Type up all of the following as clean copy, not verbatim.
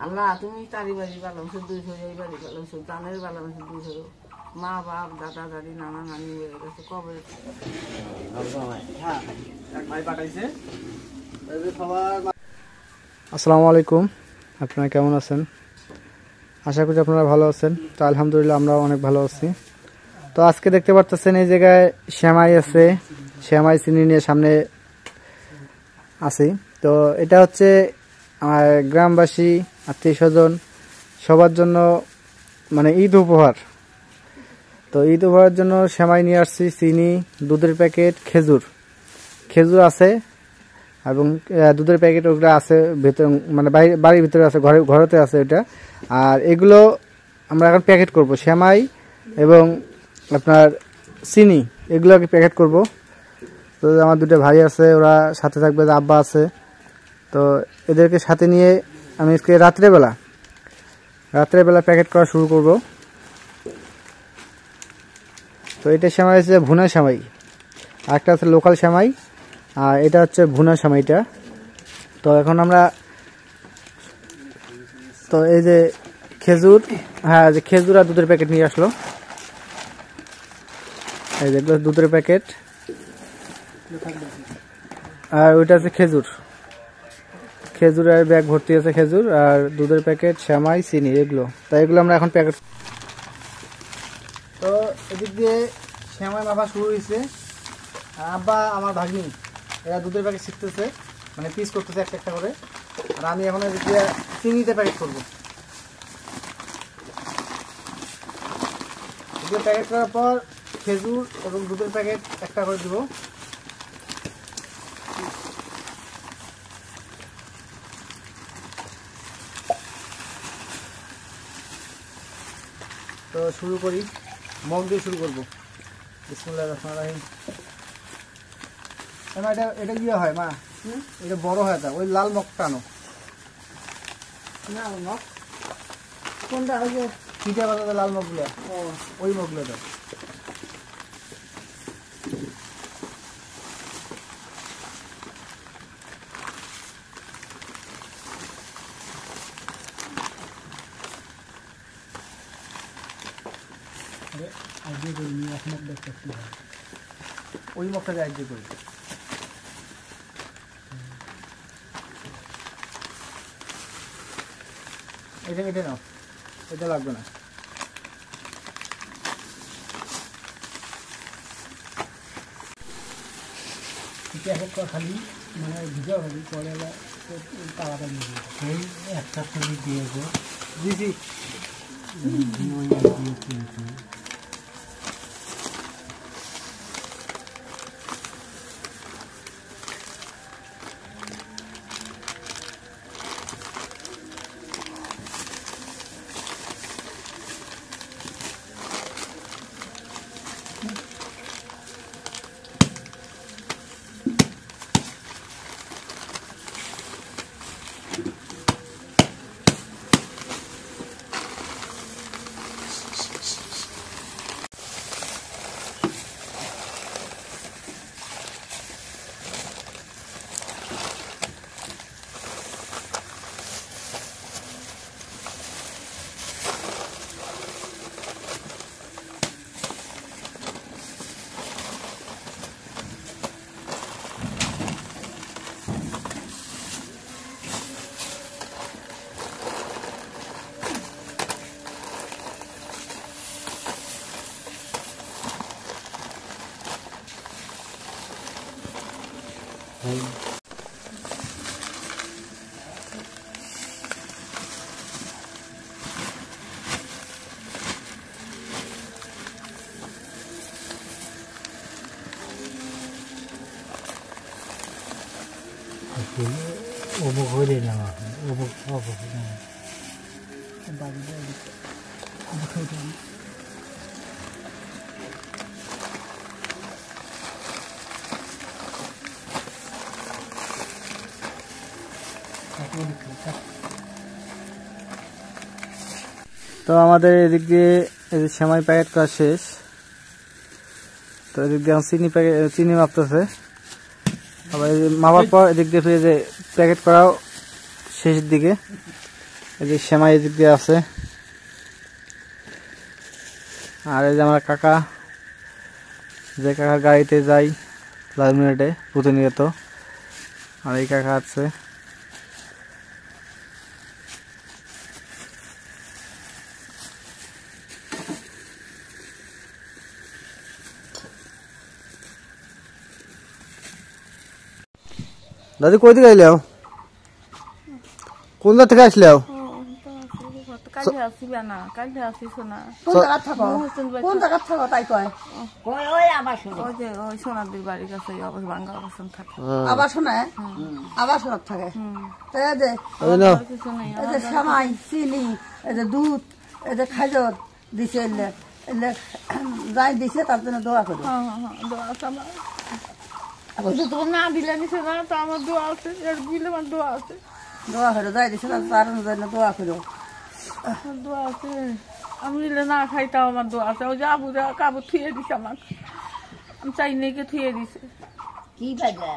আল্লাহ তুমি তারি বাড়ি বালামছো 200 এই বাড়ি বালামছো জানের বালামছো 200 মা বাপ দাদা দাদি নানা নানি হয়ে গেছে কবে আসসালামু আলাইকুম, আপনারা কেমন আছেন? আশা করি আপনারা ভালো আছেন। তো আলহামদুলিল্লাহ আমরাও অনেক ভালো আছি। তো আজকে দেখতে পাচ্ছেন এই জায়গায় শ্যামাই আছে, শ্যামাই চিনি নিয়ে সামনে আছি। তো এটা হচ্ছে আমার গ্রামবাসী আত্মীয় স্বজন সবার জন্য মানে ঈদ উপহার। তো ঈদ উপহারের জন্য শ্যামাই নিয়ে আসছি, চিনি, দুধের প্যাকেট, খেজুর আছে এবং দুধের প্যাকেট ওগুলো আছে ভেতর, মানে বাড়ির ভিতরে আছে, ঘরেতে আছে ওটা। আর এগুলো আমরা এখন প্যাকেট করব, শ্যামাই এবং আপনার চিনি এগুলোকে প্যাকেট করব। তো আমার দুটো ভাই আছে, ওরা সাথে থাকবে, আব্বা আছে। তো এদেরকে সাথে নিয়ে আমি আজকে রাত্রেবেলা প্যাকেট করা শুরু করব। তো এটা শ্যামাই হচ্ছে ভুনা শ্যামাই, আর একটা আছে লোকাল শ্যামাই, আর এটা হচ্ছে ভুনা শ্যামাইটা। তো এখন আমরা তো এই যে খেজুর, হ্যাঁ যে খেজুর আর দুধের প্যাকেট নিয়ে আসলো, এই যে দুধের প্যাকেট, আর ওইটা আছে খেজুরের ব্যাগ ভর্তি আছে খেজুর আর দুধের প্যাকেট, শ্যামাই, চিনি এগুলো। তাই এগুলো আমরা এখন প্যাকেট। তো এদিক দিয়ে শ্যামাই মাখা শুরু হয়েছে। আব্বা আমার ভাগ্নি এরা দুধের প্যাকেট শিখতেছে, মানে পিস করতেছে একটা একটা করে। আর আমি এখন এদিক দিয়ে চিনিতে প্যাকেট করবো। প্যাকেট করার পর খেজুর এবং দুধের প্যাকেট একটা করে দিব। তো শুরু করি, মগ দিয়ে শুরু করবো। বিসমিল্লাহির রহমানির রহিম। এটা কি হয় মা? এটা বড় হয়, তা ওই লাল মগটা আনো না মগ কোনটা ওই যে পিঠা বাজাতে লাল মগগুলো, ওই মগগুলো দাও। ওই মগটা দিয়ে আইডিয়া করি। এটা নাও, এটা লাগবে না। খালি মানে ভিজা হবে, পরে তাড়াতাড়ি সেই একটা ছবি দিয়ে দিদি 오복 어디 나와? 오복 나와. বাড়িতে তো আমাদের এদিক দিয়ে সেমাই প্যাকেট করা শেষ। তো এদিক দিয়ে চিনি মাপতেছে, আবার মাপার পর এদিক দিয়ে যে প্যাকেট করাও শেষের দিকে। এই যে সেমাই এদিক দিয়ে আছে, আর এই যে আমার কাকা, যে কাকার গাড়িতে যাই লালমিনাটে প্রতিনিয়ত, আর এই কাকা আছে। দাদি কই থেকে আইলেও? কোন জায়গা থেকে আসলেও? সোনাদের বাড়ির কাছে ভাঙ্গা অবস্থান থাকে। আবার শোনায় আবার শোনার থাকে সামাই চিনি, এই যে দুধ, এই যে খাজর দিছে, এলে এলে যাই দিছে তার জন্য দোয়া করি। তোমার না দিলে নিছে না, তো আমার দোয়া আছে, দিলে আমার দোয়া আছে। দোয়া করে যাই দিছে তার জন্য দোয়া করো। দোয়া আছে, আমি নিলে না খাইতাম, আমার দোয়া আছে। ওই যে আবু কাবু থুয়ে দিছে আমার, আমি চাই নাকি থুয়ে দিছে। কি পাইলা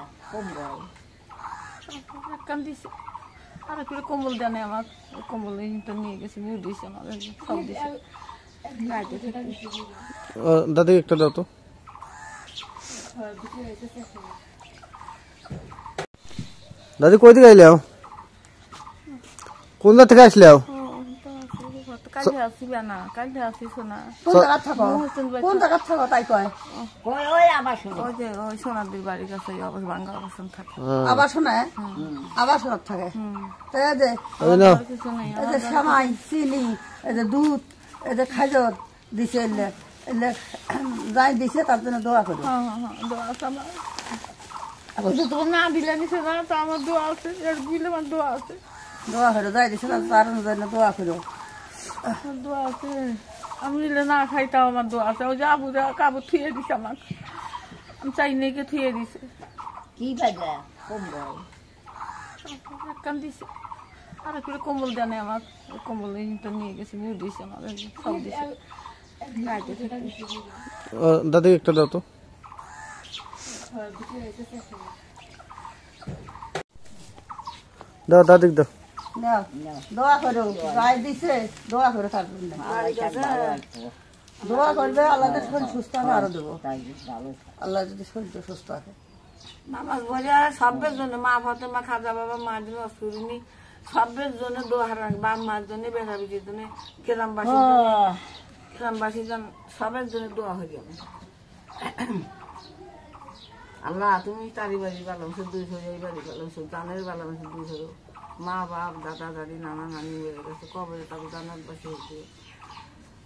কান দিছে, আর একটু কম্বল দেয় আমার, কম্বল নিয়ে গেছে, বুট দিছে আমার, সব দিছে। দাদি একটা দাও তো। দাদি কই থেকে আইলেও? কোন জায়গা থেকে আসলেও? সোনাদের বাড়ির কাছে ভাঙ্গা অবস্থান থাকে। আবার শোনায় আবার শোনার থাকে সামাই চিনি, এই যে দুধ, এই যে খাজর দিছে, এলে এলে যাই দিছে তার জন্য দোয়া করি। দোয়া আছে আমার, তোমার না দিলে নিছে না, তো আমার দোয়া আছে, দিলে আমার দোয়া আছে। দোয়া করে যাই দিছে তার জন্য দোয়া করো। দোয়া আছে, আমি নিলে না খাইতাম, আমার দোয়া আছে। ওই যে আবু কাবু থুয়ে দিছে আমার, আমি চাই নাকি থুয়ে দিছে। কি পাইলা কান দিছে, আর একটু কম্বল দেয় আমার, কম্বল নিয়ে গেছে, বুট দিছে আমার, সব দিছে। দাদি একটা দাও তো। দাও দাদি দাও। দোয়া করো, যাই দিছে দোয়া করে তার জন্য দোয়া করবে। আল্লাহ শরীর সুস্থ হবে, আরো দেবো। আল্লাহ যদি শরীর সুস্থ আছে নামাজ পড়ে আর সবের জন্য, মা ফাতেমা, খাজা বাবা, মা দিন অসুরিনী, সবের জন্য দোয়া রাখ, বাপ মার জন্য, বেটা বেটির জন্য, গ্রামবাসীর জন্য, সবের জন্য দোয়া হয়ে যাবে। আল্লাহ তুমি তারি বাড়ি ভালো মানুষের দুই হয়ে যাই, বাড়ি ভালো মানুষের জানের ভালো মানুষের দুই হয়ে, মা বাপ, দাদা দাদি, নানা নানি হয়ে গেছে, কবরে তাকে জানার বাসী হয়েছে।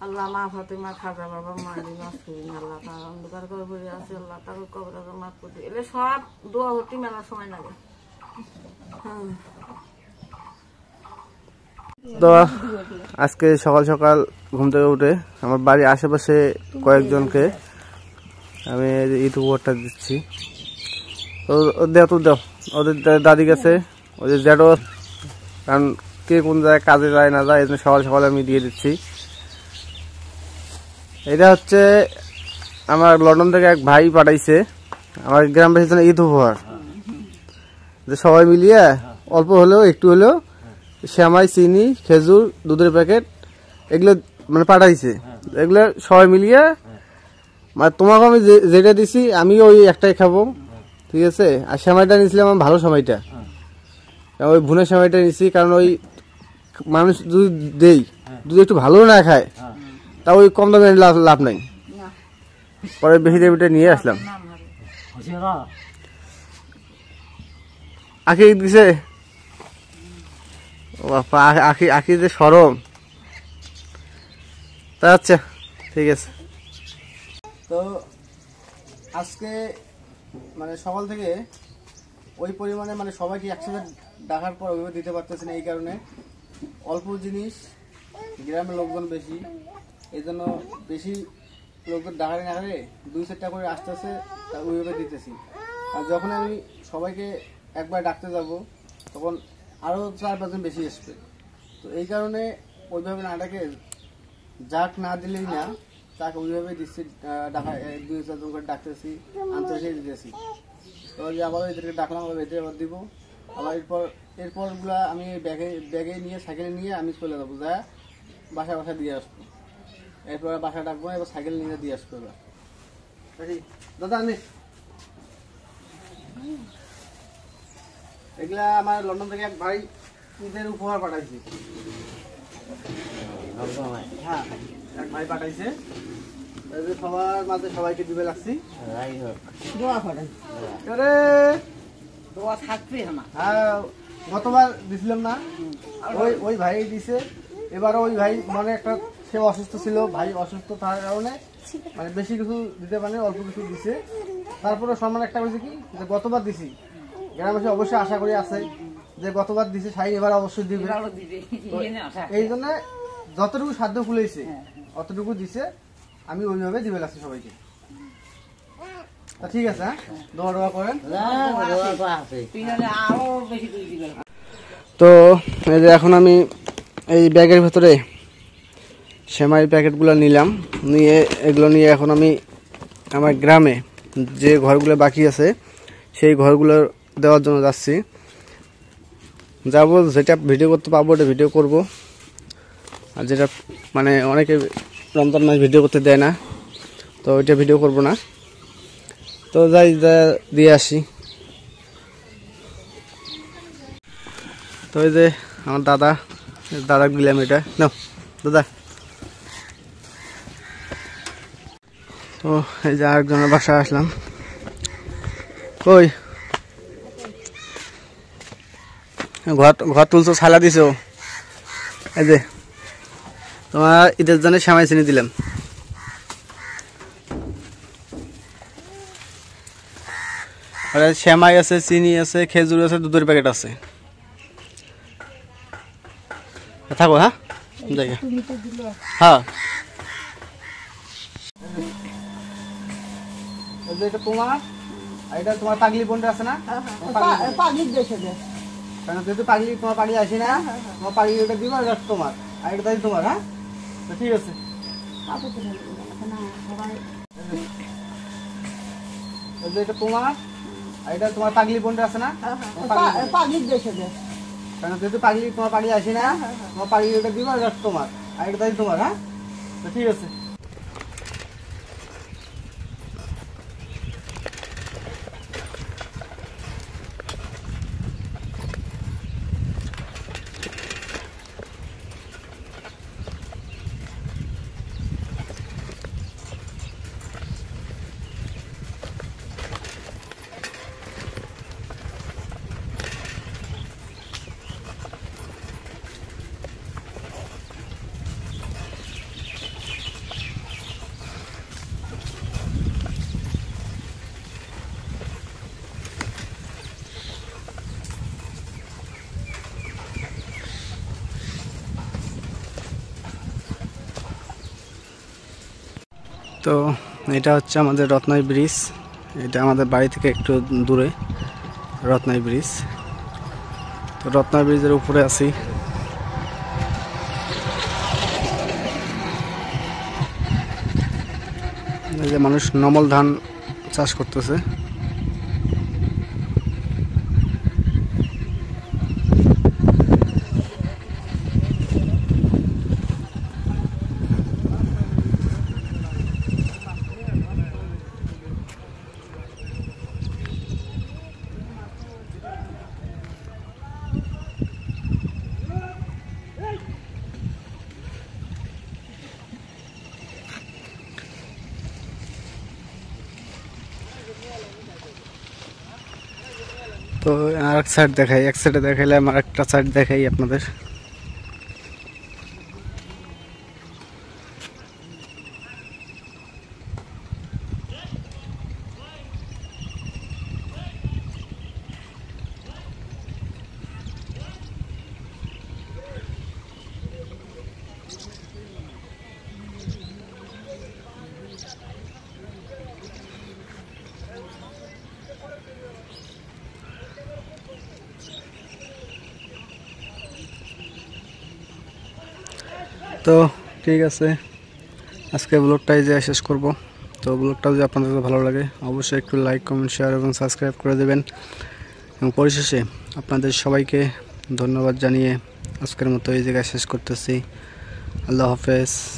আল্লাহ মা ফাতেমা, খাজা বাবা, মা দিন অসুরিনী, আল্লাহ তার অন্ধকার কবরে আছে, আল্লাহ তাকে কবরে মাফ করতে, এলে সব দোয়া হতে মেলা সময় লাগে। তো আজকে সকাল সকাল ঘুম থেকে উঠে আমার বাড়ির আশেপাশে কয়েকজনকে আমি ঈদ উপহারটা দিচ্ছি। তো দেও তো দাও, ওদের দাদি গেছে, ওদের জ্যাঠো, কারণ কে কোন জায়গায় কাজে যায় না যায়, এই জন্য সকাল সকাল আমি দিয়ে দিচ্ছি। এটা হচ্ছে আমার লন্ডন থেকে এক ভাই পাঠাইছে আমার গ্রামবাসীর জন্য ঈদ উপহার, যে সবাই মিলিয়ে অল্প হলেও একটু হলেও সেমাই, চিনি, খেজুর, দুধের প্যাকেট এগুলো মানে পাঠাইছে। এগুলো সবাই মিলিয়ে মানে তোমাকে আমি যেটা দিছি আমি ওই একটাই খাবো, ঠিক আছে। আর সেমাইটা নিয়েছিলাম আমার ভালো সময়টা, ওই ভুনের সেমাইটা নিয়েছি, কারণ ওই মানুষ যদি দেই যদি একটু ভালো না খায় তা ওই কম দামে লাভ নাই, পরে বেশি দামিটা নিয়ে আসলাম। আখি দিছে, আখি আখি যে সরম, তা আচ্ছা ঠিক আছে। তো আজকে মানে সকাল থেকে ওই পরিমাণে মানে সবাইকে একসাথে ডাকার পর ওইভাবে দিতে পারতেছে না, এই কারণে অল্প জিনিস, গ্রামের লোকজন বেশি, এই জন্য বেশি লোকজন ডাকারে না করে 2-4টা করে আস্তে আস্তে ওইভাবে দিতেছি। আর যখন আমি সবাইকে একবার ডাকতে যাব তখন আরও 4-5 জন বেশি আসবে, তো এই কারণে ওইভাবে না ডাকে, যাক না দিলেই না তাকে ওইভাবে দিচ্ছি, ডাকা 2-4 জন করে ডাকতেছি, আনতে দিতেছি। তো যে আবার এদেরকে ডাকলাম, আবার এদের আবার দিব, আবার এরপর এরপরগুলো আমি ব্যাগে নিয়ে সাইকেলে নিয়ে আমি চলে যাবো, যা বাসা দিয়ে আসবো। এরপরে বাসা ডাকবো, এবার সাইকেল নিয়ে দিয়ে আসবো। এবার দাদা আনি এগুলা আমার লন্ডন থেকে এক ভাই ঈদের উপহার পাঠাইছে। হ্যাঁ, এক ভাই পাঠাইছে, সবার মাঝে সবাইকে দিবে লাগছি। হ্যাঁ, গতবার দিছিলাম না, ওই ভাই দিছে। এবারও ওই ভাই মানে একটা, সে অসুস্থ ছিল, ভাই অসুস্থ থাকার কারণে মানে বেশি কিছু দিতে পারে, অল্প কিছু দিছে। তারপরে সম্মান একটা হয়েছে কি, যে গতবার দিছি, গ্রামবাসী অবশ্যই আশা করি আছে যে গতবার দিছে সাই এবার অবশ্যই দিবে। এই জন্য যতটুকু সাধ্য খুলেছে অতটুকু দিছে, আমি ওইভাবে দিবে লাগছে সবাইকে। ঠিক আছে, দোয়া করেন। তো এই যে এখন আমি এই ব্যাগের ভেতরে সেমাই প্যাকেটগুলো নিলাম, নিয়ে এগুলো নিয়ে এখন আমি আমার গ্রামে যে ঘরগুলো বাকি আছে সেই ঘরগুলো দেওয়ার জন্য যাচ্ছি। যাবো, যেটা ভিডিও করতে পারবো ওটা ভিডিও করব, আর যেটা মানে অনেকে রমজান মাস ভিডিও করতে দেয় না, তো ওইটা ভিডিও করব না। তো যাই, দিয়ে আসি। তো এই যে আমার দাদা গেলাম, এটা নাও দাদা। তো এই যে আরেকজনের বাসায় আসলাম। কই ঘর তুলছো, ছালা দিছো? এই যে তোমার ঈদের জন্য সেমাই চিনি দিলাম। সেমাই আছে, চিনি আছে, খেজুর আছে, দুধের প্যাকেট আছে। থাকো, হ্যাঁ জায়গা, হ্যাঁ। এটা তোমার, এটা তোমার পাগলি বোনটা আছে না? কারণ যেহেতু পাগলি, তোমার পাগলি আসে না, তোমার পাগলি ওটা দিবা, এটা তোমার, আর এটা তাই তোমার। হ্যাঁ, ঠিক আছে। এটা তোমার, এটা তোমার পাগলি বোনটা আছে না? কারণ যেহেতু পাগলি, তোমার পাগলি আসে না, তোমার পাগলি ওটা দিবা, এটা তোমার, আর এটা তাই তোমার। হ্যাঁ, ঠিক আছে। তো এটা হচ্ছে আমাদের রত্নাই ব্রিজ, এটা আমাদের বাড়ি থেকে একটু দূরে রত্নাই ব্রিজ। তো রত্নাই ব্রিজের উপরে আছি। এই যে মানুষ নমল ধান চাষ করতেছে। তো আর এক সাইড দেখাই, এক সাইডে দেখাইলে আমার একটা সাইড দেখাই আপনাদের। তো ঠিক আছে, আজকে ব্লগটাই যে শেষ করব। তো ব্লগটা যদি আপনাদের ভালো লাগে অবশ্যই একটু লাইক, কমেন্ট, শেয়ার এবং সাবস্ক্রাইব করে দেবেন। এবং পরিশেষে আপনাদের সবাইকে ধন্যবাদ জানিয়ে আজকের মতো এই জায়গায় শেষ করতেছি। আল্লাহ হাফেজ।